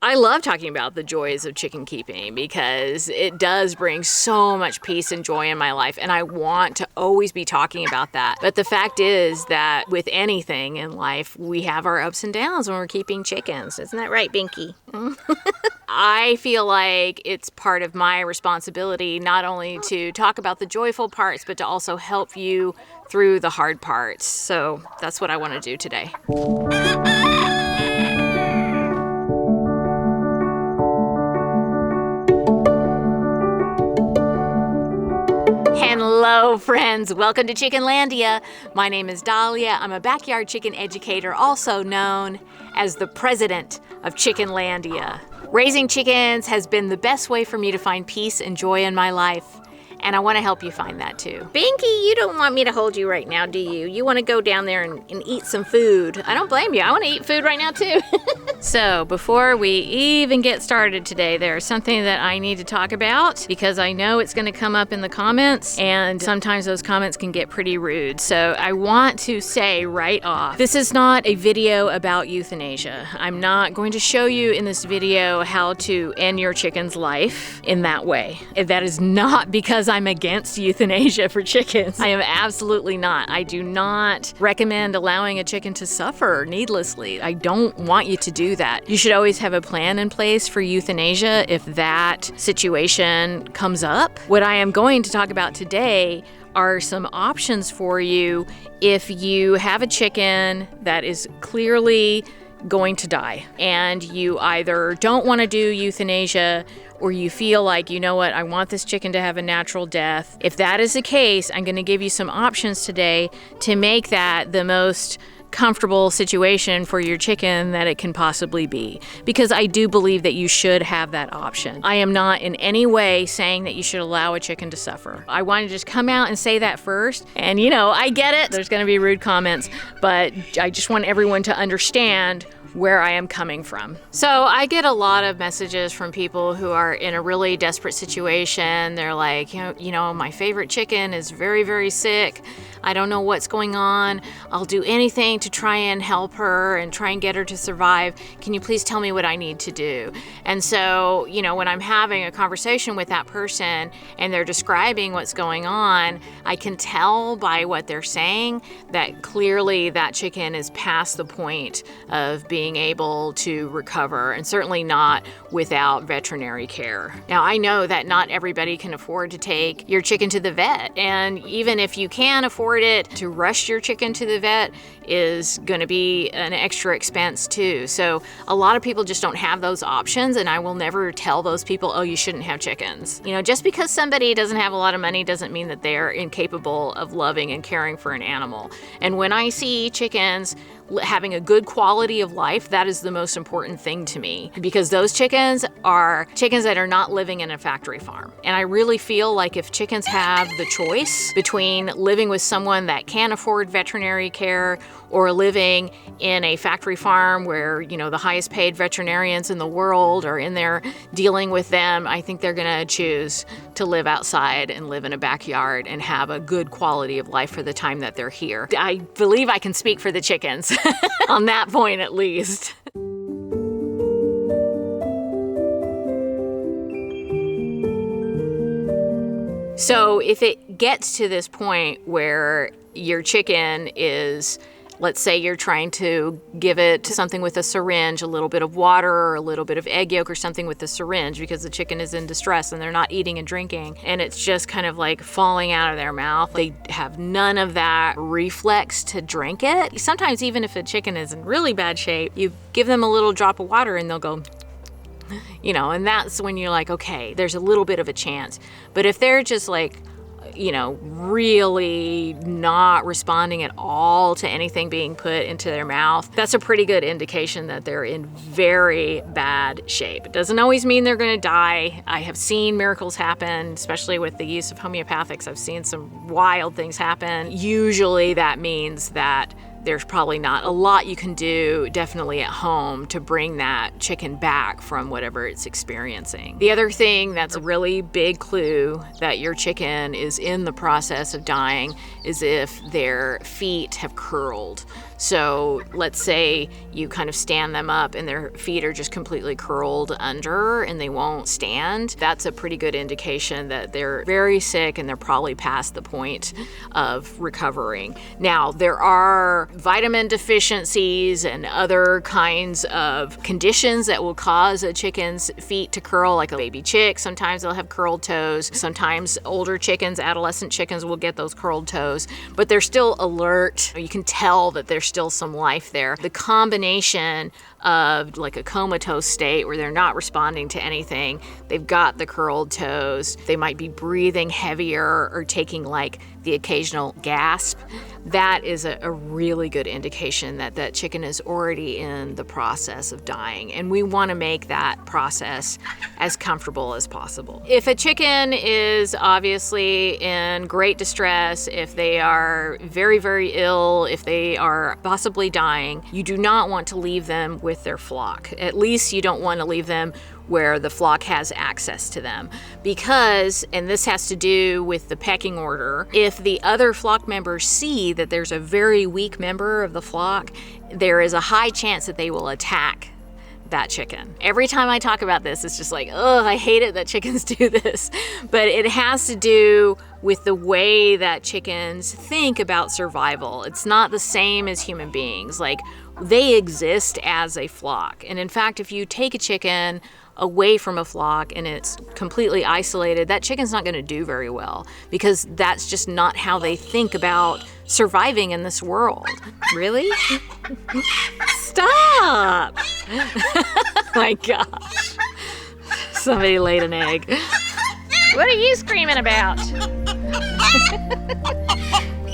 I love talking about the joys of chicken keeping because it does bring so much peace and joy in my life, and I want to always be talking about that. But the fact is that with anything in life, we have our ups and downs when we're keeping chickens. Isn't that right, Binky? I feel like it's part of my responsibility not only to talk about the joyful parts, but to also help you through the hard parts. So that's what I want to do today. Hello friends, welcome to Chickenlandia. My name is Dahlia. I'm a backyard chicken educator, also known as the president of Chickenlandia. Raising chickens has been the best way for me to find peace and joy in my life, and I want to help you find that too. Binky, you don't want me to hold you right now, do you? You want to go down there and eat some food. I don't blame you. I want to eat food right now too. So before we even get started today, there's something that I need to talk about because I know it's going to come up in the comments, and sometimes those comments can get pretty rude. So I want to say right off, this is not a video about euthanasia. I'm not going to show you in this video how to end your chicken's life in that way. That is not because I'm against euthanasia for chickens. I am absolutely not. I do not recommend allowing a chicken to suffer needlessly. I don't want you to do that. You should always have a plan in place for euthanasia if that situation comes up. What I am going to talk about today are some options for you if you have a chicken that is clearly going to die and you either don't want to do euthanasia or you feel like, you know what, I want this chicken to have a natural death. If that is the case, I'm going to give you some options today to make that the most comfortable situation for your chicken that it can possibly be, because I do believe that you should have that option. I am not in any way saying that you should allow a chicken to suffer. I want to just come out and say that first. And I get it. There's going to be rude comments, but I just want everyone to understand where I am coming from. So I get a lot of messages from people who are in a really desperate situation. They're like, my favorite chicken is very, very sick. I don't know what's going on. I'll do anything to try and help her and try and get her to survive. Can you please tell me what I need to do? And so, when I'm having a conversation with that person and they're describing what's going on, I can tell by what they're saying that clearly that chicken is past the point of being able to recover, and certainly not without veterinary care. Now, I know that not everybody can afford to take your chicken to the vet, and even if you can afford it, to rush your chicken to the vet is going to be an extra expense too. So a lot of people just don't have those options, and I will never tell those people, oh, you shouldn't have chickens. Just because somebody doesn't have a lot of money doesn't mean that they're incapable of loving and caring for an animal. And when I see chickens having a good quality of life, that is the most important thing to me, because those chickens are chickens that are not living in a factory farm. And I really feel like if chickens have the choice between living with someone that can afford veterinary care or living in a factory farm where, the highest paid veterinarians in the world are in there dealing with them, I think they're gonna choose to live outside and live in a backyard and have a good quality of life for the time that they're here. I believe I can speak for the chickens on that point at least. So if it gets to this point where your chicken is, let's say you're trying to give it something with a syringe, a little bit of water or a little bit of egg yolk or something with the syringe because the chicken is in distress and they're not eating and drinking, and it's just kind of like falling out of their mouth. They have none of that reflex to drink it. Sometimes even if a chicken is in really bad shape, you give them a little drop of water and they'll go, and that's when you're like, okay, there's a little bit of a chance. But if they're just like, really not responding at all to anything being put into their mouth, that's a pretty good indication that they're in very bad shape. It doesn't always mean they're going to die. I have seen miracles happen, especially with the use of homeopathics. I've seen some wild things happen. Usually that means that there's probably not a lot you can do, definitely at home, to bring that chicken back from whatever it's experiencing. The other thing that's a really big clue that your chicken is in the process of dying is if their feet have curled. So let's say you kind of stand them up and their feet are just completely curled under and they won't stand. That's a pretty good indication that they're very sick and they're probably past the point of recovering. Now, there are vitamin deficiencies and other kinds of conditions that will cause a chicken's feet to curl, like a baby chick. Sometimes they'll have curled toes. Sometimes older chickens, adolescent chickens, will get those curled toes, but they're still alert. You can tell that there's still some life there. The combination of like a comatose state where they're not responding to anything, they've got the curled toes, they might be breathing heavier or taking like the occasional gasp, that is a really good indication that that chicken is already in the process of dying. And we want to make that process as comfortable as possible. If a chicken is obviously in great distress, if they are very, very ill, if they are possibly dying, you do not want to leave them with their flock. At least you don't want to leave them where the flock has access to them. Because, and this has to do with the pecking order, if the other flock members see that there's a very weak member of the flock, there is a high chance that they will attack that chicken. Every time I talk about this, it's just like, oh, I hate it that chickens do this. But it has to do with the way that chickens think about survival. It's not the same as human beings. Like, they exist as a flock. And in fact, if you take a chicken away from a flock and it's completely isolated, that chicken's not going to do very well, because that's just not how they think about surviving in this world. Really? Stop! My gosh. Somebody laid an egg. What are you screaming about?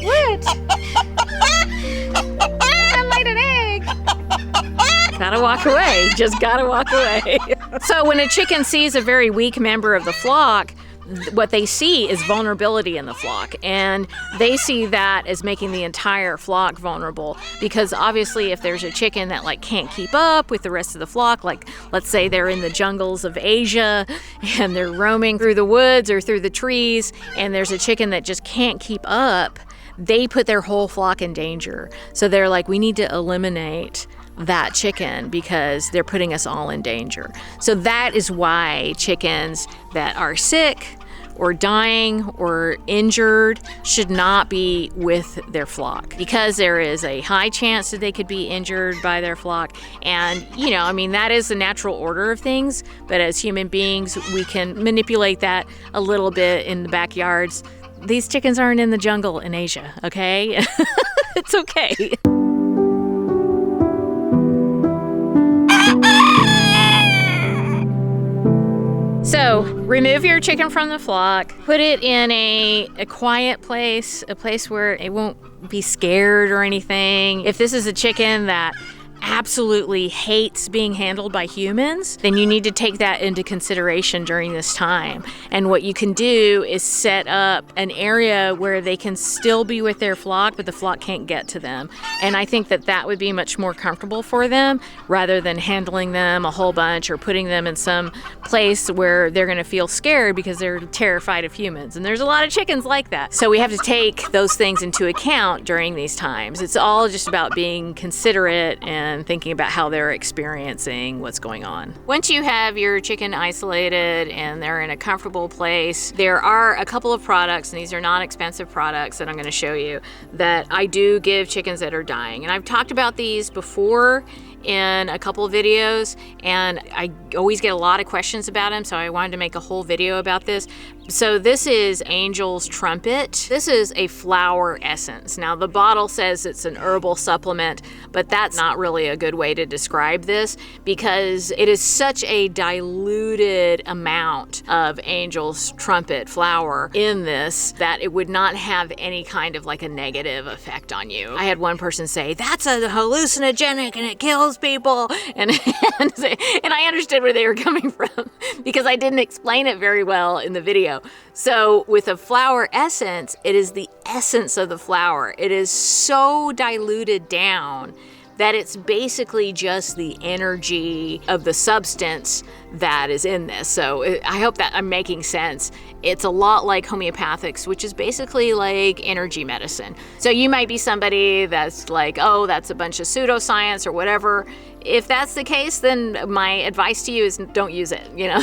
What? I laid an egg. Gotta walk away. Just gotta walk away. So when a chicken sees a very weak member of the flock, what they see is vulnerability in the flock, and they see that as making the entire flock vulnerable, because obviously if there's a chicken that like can't keep up with the rest of the flock, like let's say they're in the jungles of Asia and they're roaming through the woods or through the trees, and there's a chicken that just can't keep up, they put their whole flock in danger. So they're like, we need to eliminate that chicken because they're putting us all in danger. So that is why chickens that are sick or dying or injured should not be with their flock, because there is a high chance that they could be injured by their flock. And, you know, I mean, that is the natural order of things, but as human beings, we can manipulate that a little bit in the backyards. These chickens aren't in the jungle in Asia, okay? It's okay. So remove your chicken from the flock, put it in a quiet place, a place where it won't be scared or anything. If this is a chicken that absolutely hates being handled by humans, then you need to take that into consideration during this time. And what you can do is set up an area where they can still be with their flock, but the flock can't get to them. And I think that that would be much more comfortable for them, rather than handling them a whole bunch or putting them in some place where they're going to feel scared because they're terrified of humans. And there's a lot of chickens like that. So we have to take those things into account during these times. It's all just about being considerate and thinking about how they're experiencing what's going on. Once you have your chicken isolated and they're in a comfortable place, there are a couple of products, and these are not expensive products that I'm going to show you, that I do give chickens that are dying. And I've talked about these before in a couple of videos, and I always get a lot of questions about them, so I wanted to make a whole video about this. So this is Angel's Trumpet. This is a flower essence. Now the bottle says it's an herbal supplement, but that's not really a good way to describe this, because it is such a diluted amount of Angel's Trumpet flower in this that it would not have any kind of like a negative effect on you. I had one person say, that's a hallucinogenic and it kills those people. And I understood where they were coming from because I didn't explain it very well in the video. So with a flower essence, it is the essence of the flower. It is so diluted down that it's basically just the energy of the substance that is in this. So I hope that I'm making sense. It's a lot like homeopathics, which is basically like energy medicine. So you might be somebody that's like, oh, that's a bunch of pseudoscience or whatever. If that's the case, then my advice to you is don't use it, you know?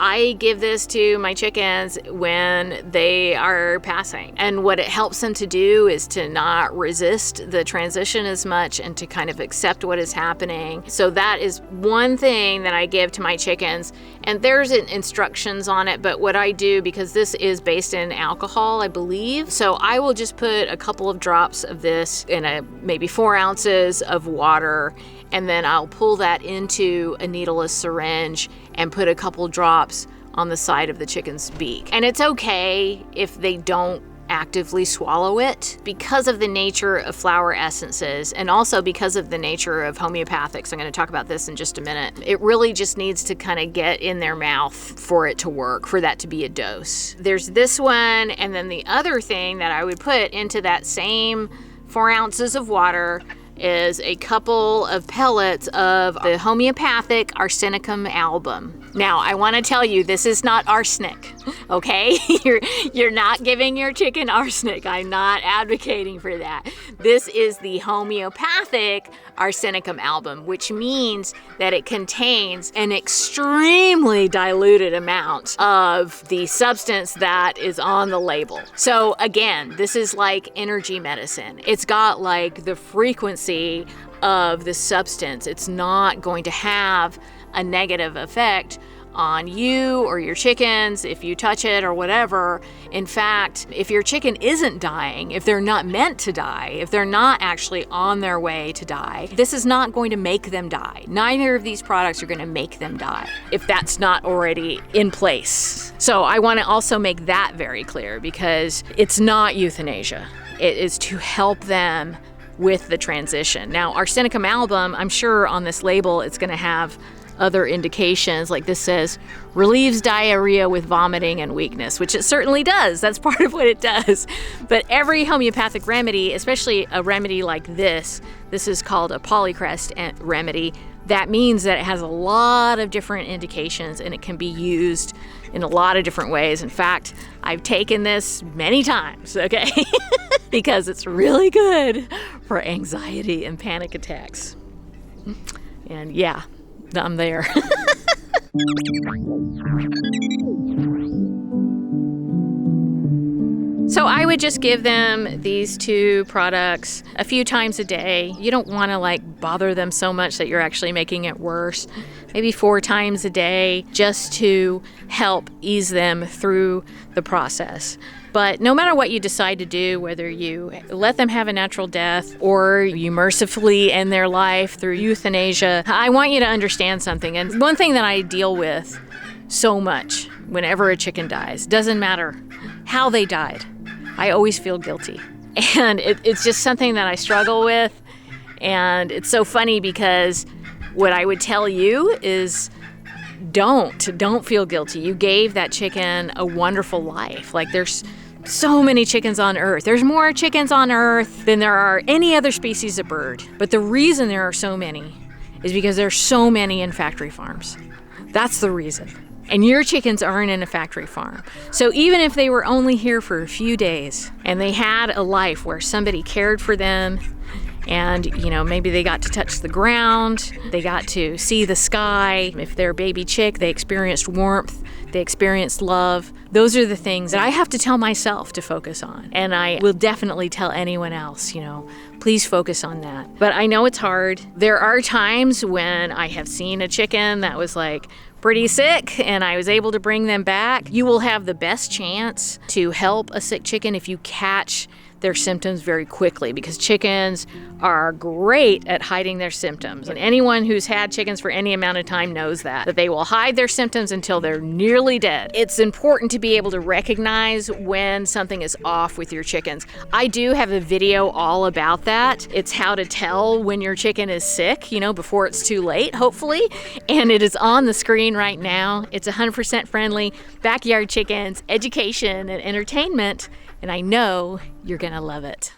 I give this to my chickens when they are passing. And what it helps them to do is to not resist the transition as much and to kind of accept what is happening. So that is one thing that I give to my chickens. And there's instructions on it, but what I do, because this is based in alcohol, I believe, so I will just put a couple of drops of this in maybe 4 ounces of water, and then I'll pull that into a needleless syringe and put a couple drops on the side of the chicken's beak. And it's okay if they don't actively swallow it because of the nature of flower essences and also because of the nature of homeopathics. I'm going to talk about this in just a minute. It really just needs to kind of get in their mouth for it to work, for that to be a dose. There's this one, and then the other thing that I would put into that same 4 ounces of water is a couple of pellets of the Homeopathic Arsenicum album. Now, I want to tell you, this is not arsenic, okay? You're not giving your chicken arsenic. I'm not advocating for that. This is the Homeopathic Arsenicum album, which means that it contains an extremely diluted amount of the substance that is on the label. So again, this is like energy medicine. It's got like the frequency of the substance. It's not going to have a negative effect on you or your chickens if you touch it or whatever. In fact, if your chicken isn't dying, if they're not meant to die, if they're not actually on their way to die, this is not going to make them die. Neither of these products are going to make them die if that's not already in place. So I want to also make that very clear because it's not euthanasia. It is to help them with the transition. Now, Arsenicum album, I'm sure on this label it's going to have other indications, like this says relieves diarrhea with vomiting and weakness, which it certainly does. That's part of what it does. But every homeopathic remedy, especially a remedy like this is called a polycrest remedy. That means that it has a lot of different indications and it can be used in a lot of different ways. In fact, I've taken this many times, okay? Because it's really good for anxiety and panic attacks. And yeah, I'm there. So I would just give them these 2 products a few times a day. You don't want to like bother them so much that you're actually making it worse. Maybe 4 times a day just to help ease them through the process. But no matter what you decide to do, whether you let them have a natural death or you mercifully end their life through euthanasia, I want you to understand something. And one thing that I deal with so much whenever a chicken dies, doesn't matter how they died, I always feel guilty. And it's just something that I struggle with. And it's so funny because what I would tell you is don't feel guilty. You gave that chicken a wonderful life. Like there's so many chickens on Earth. There's more chickens on Earth than there are any other species of bird. But the reason there are so many is because there's so many in factory farms. That's the reason. And your chickens aren't in a factory farm. So even if they were only here for a few days and they had a life where somebody cared for them and, you know, maybe they got to touch the ground, they got to see the sky. If they're a baby chick, they experienced warmth, they experienced love. Those are the things that I have to tell myself to focus on. And I will definitely tell anyone else, you know, please focus on that. But I know it's hard. There are times when I have seen a chicken that was like pretty sick and I was able to bring them back. You will have the best chance to help a sick chicken if you catch their symptoms very quickly, because chickens are great at hiding their symptoms. And anyone who's had chickens for any amount of time knows that they will hide their symptoms until they're nearly dead. It's important to be able to recognize when something is off with your chickens. I do have a video all about that. It's how to tell when your chicken is sick, before it's too late, hopefully. And it is on the screen right now. It's 100% friendly, backyard chickens, education and entertainment. And I know you're gonna love it.